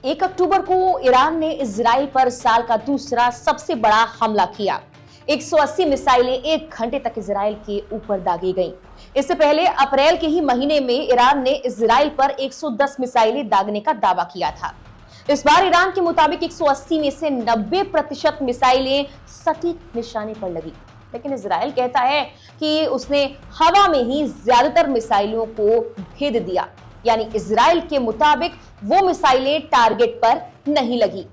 1 अक्टूबर को ईरान ने इजराइल पर साल का दूसरा सबसे बड़ा हमला किया। 180 मिसाइलें 1 घंटे तक इजराइल के ऊपर दागी गईं। इससे पहले अप्रैल के ही महीने में ईरान ने इजराइल पर 110 मिसाइलें दागने का दावा किया था। इस बार ईरान के मुताबिक 180 में से 90% मिसाइलें सटीक निशाने पर लगी, लेकिन इजराइल कहता है कि उसने हवा में ही ज्यादातर मिसाइलों को भेद दिया। यानी इजराइल के मुताबिक वो मिसाइलें टारगेट पर नहीं लगी।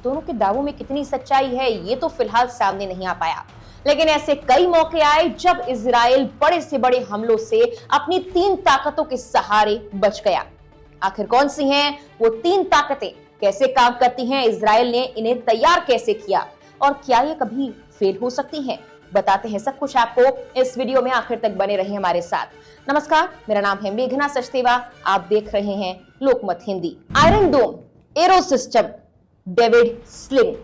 दोनों के दावों में कितनी सच्चाई है ये तो फिलहाल सामने नहीं आ पाया, लेकिन ऐसे कई मौके आए जब इजराइल बड़े से बड़े हमलों से अपनी 3 ताकतों के सहारे बच गया। आखिर कौन सी हैं वो 3 ताकतें, कैसे काम करती हैं, इजराइल ने इन्हें तैयार कैसे किया और क्या ये कभी फेल हो सकती हैं, बताते हैं सब कुछ आपको इस वीडियो में। आखिर तक बने रहिए हमारे साथ। नमस्कार, मेरा नाम है मेघना सचदेवा, आप देख रहे हैं लोकमत हिंदी। आयरन डोम, एरो सिस्टम, डेविड स्लिंग,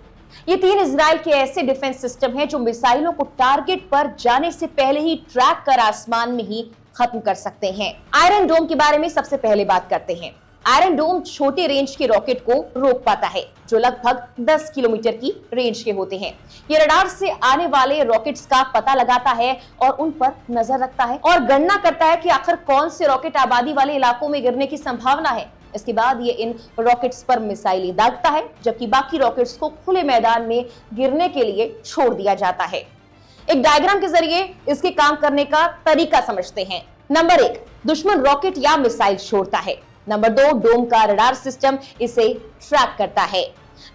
ये 3 इजराइल के ऐसे डिफेंस सिस्टम हैं जो मिसाइलों को टारगेट पर जाने से पहले ही ट्रैक कर आसमान में ही खत्म कर सकते हैं। आयरन डोम के बारे में सबसे पहले बात करते हैं। आयरन डोम छोटे रेंज के रॉकेट को रोक पाता है जो लगभग 10 किलोमीटर की रेंज के होते हैं। ये रडार से आने वाले रॉकेट्स का पता लगाता है और उन पर नजर रखता है और गणना करता है कि आखिर कौन से रॉकेट आबादी वाले इलाकों में गिरने की संभावना है। इसके बाद ये इन रॉकेट्स पर मिसाइलें दागता है, जबकि बाकी रॉकेट्स को खुले मैदान में गिरने के लिए छोड़ दिया जाता है। एक डायग्राम के जरिए इसके काम करने का तरीका समझते हैं। नंबर 1, दुश्मन रॉकेट या मिसाइल छोड़ता है। नंबर 2, डोम का रडार सिस्टम इसे ट्रैक करता है।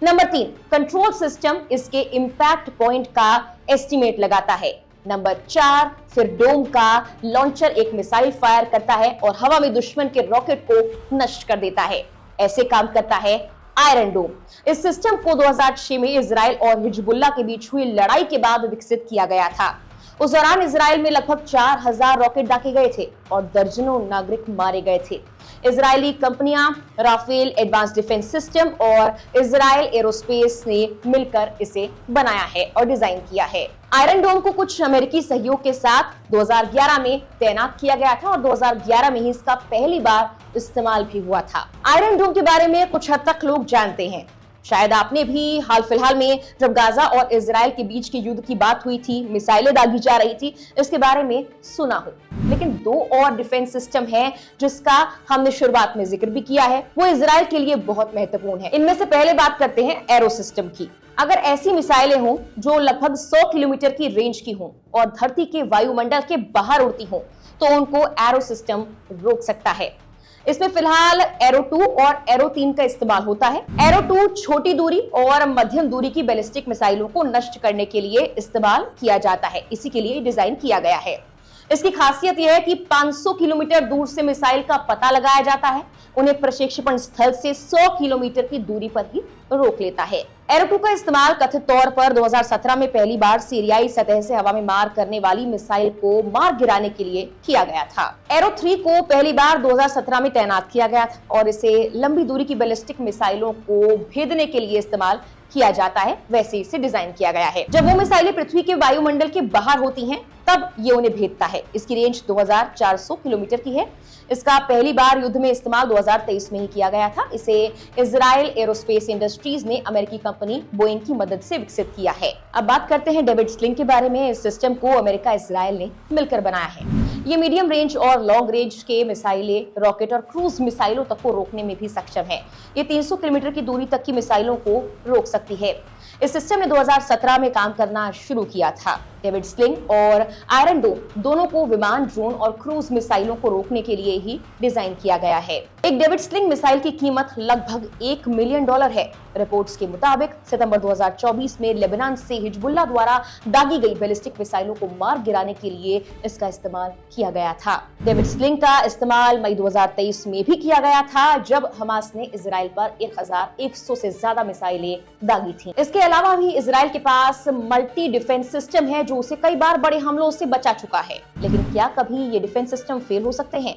नंबर 3, कंट्रोल सिस्टम इसके इंपैक्ट पॉइंट का एस्टिमेट लगाता है। नंबर 4, फिर डोम का लॉन्चर एक मिसाइल फायर करता है और हवा में दुश्मन के रॉकेट को नष्ट कर देता है। ऐसे काम करता है आयरन डोम। इस सिस्टम को 2006 में इजराइल और हिजबुल्लाह के बीच हुई लड़ाई के बाद विकसित किया गया था। उस दौरान इजराइल में लगभग 4000 रॉकेट दागे गए थे और दर्जनों नागरिक मारे गए थे। इजरायली कंपनियां राफेल एडवांस डिफेंस सिस्टम और इजराइल एरोस्पेस ने मिलकर इसे बनाया है और डिजाइन किया है। आयरन डोम को कुछ अमेरिकी सहयोग के साथ 2011 में तैनात किया गया था और 2011 में ही इसका पहली बार इस्तेमाल भी हुआ था। आयरन डोम के बारे में कुछ हद तक लोग जानते हैं। शायद आपने भी हाल फिलहाल में जब गाजा और इजराइल के बीच के युद्ध की बात हुई थी, मिसाइलें दागी जा रही थी, इसके बारे में सुना हो। लेकिन 2 और डिफेंस सिस्टम हैं जिसका हमने शुरुआत में जिक्र भी किया है, वो इजराइल के लिए बहुत महत्वपूर्ण है। इनमें से पहले बात करते हैं एरो सिस्टम की। अगर ऐसी मिसाइलें हों जो लगभग 100 किलोमीटर की रेंज की हों और धरती के वायुमंडल के बाहर उड़ती हों, तो उनको एरो सिस्टम रोक सकता है। इसमें फिलहाल एरो 2 और एरो 3 का इस्तेमाल होता है। एरो 2 छोटी दूरी और मध्यम दूरी की बैलिस्टिक मिसाइलों को नष्ट करने के लिए इस्तेमाल किया जाता है, इसी के लिए डिजाइन किया गया है। इसकी खासियत यह है कि 500 किलोमीटर दूर से मिसाइल का पता लगाया जाता है, उन्हें प्रक्षेपण स्थल से 100 किलोमीटर की दूरी पर ही रोक लेता है। एरो 2 का इस्तेमाल कथित तौर पर 2017 में पहली बार सीरियाई सतह से हवा में मार करने वाली मिसाइल को मार गिराने के लिए किया गया था। एरो 3 को पहली बार 2017 में तैनात किया गया था और इसे लंबी दूरी की बैलिस्टिक मिसाइलों को भेदने के लिए इस्तेमाल किया जाता है, वैसे इसे डिजाइन किया गया है। जब वो मिसाइलें पृथ्वी के वायुमंडल के बाहर होती हैं, तब ये उन्हें भेदता है। इसकी रेंज 2400 किलोमीटर की है। इसका पहली बार युद्ध में इस्तेमाल 2023 में ही किया गया था। इसे इजराइल एरोस्पेस इंडस्ट्रीज ने अमेरिकी कंपनी बोइंग की मदद से विकसित किया है। अब बात करते हैं डेविड स्लिंग के बारे में। इस सिस्टम को अमेरिका इजराइल ने मिलकर बनाया है। ये मीडियम रेंज और लॉन्ग रेंज के मिसाइलें, रॉकेट और क्रूज मिसाइलों तक को रोकने में भी सक्षम है। ये 300 किलोमीटर की दूरी तक की मिसाइलों को रोक सकती है। इस सिस्टम ने 2017 में काम करना शुरू किया था। डेविड स्लिंग और आयरन डोम दोनों को विमान, ड्रोन और क्रूज मिसाइलों को रोकने के लिए ही डिजाइन किया गया है। एक डेविड स्लिंग मिसाइल की कीमत लगभग $1 मिलियन है। रिपोर्ट्स के मुताबिक सितंबर 2024 में लेबनान से हिजबुल्लाह द्वारा दागी गई बैलिस्टिक मिसाइलों को मार गिराने के लिए इसका इस्तेमाल किया गया था। डेविड स्लिंग का इस्तेमाल मई 2023 में भी किया गया था, जब हमास ने इजराइल पर 1100 से ज्यादा मिसाइलें दागी थी। इसके अलावा भी इजराइल के पास मल्टी डिफेंस सिस्टम है जो उसे कई बार बड़े हमलों से बचा चुका है। लेकिन क्या कभी ये डिफेंस सिस्टम फेल हो सकते हैं?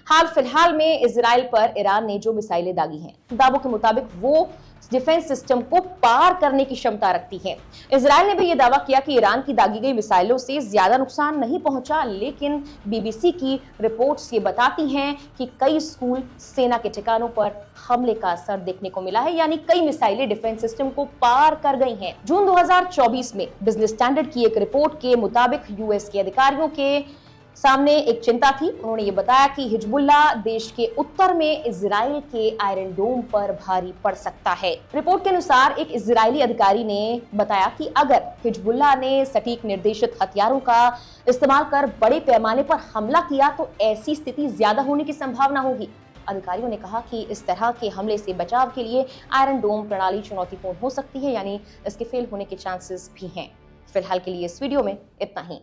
हाल फिलहाल में इजराइल पर ईरान ने जो मिसाइलें दागी हैं, दावों के मुताबिक वो डिफेंस सिस्टम को पार करने की क्षमता रखती हैं। इजराइल ने भी यह दावा किया कि ईरान की दागी गई मिसाइलों से ज्यादा नुकसान नहीं पहुंचा, लेकिन बीबीसी की रिपोर्ट्स ये बताती हैं कि कई स्कूल, सेना के ठिकानों पर हमले का असर देखने को मिला है, यानी कई मिसाइलें डिफेंस सिस्टम को पार कर गई हैं। जून 2024 में बिजनेस स्टैंडर्ड की एक रिपोर्ट के मुताबिक यूएस के अधिकारियों के सामने एक चिंता थी। उन्होंने ये बताया कि हिजबुल्ला देश के उत्तर में इजराइल के आयरन डोम पर भारी पड़ सकता है। रिपोर्ट के अनुसार एक इजरायली अधिकारी ने बताया कि अगर हिजबुल्ला ने सटीक निर्देशित हथियारों का इस्तेमाल कर बड़े पैमाने पर हमला किया तो ऐसी स्थिति ज्यादा होने की संभावना होगी। अधिकारियों ने कहा कि इस तरह के हमले से बचाव के लिए आयरन डोम प्रणाली चुनौतीपूर्ण हो सकती है, यानी इसके फेल होने के चांसेस भी हैं। फिलहाल के लिए इस वीडियो में इतना ही।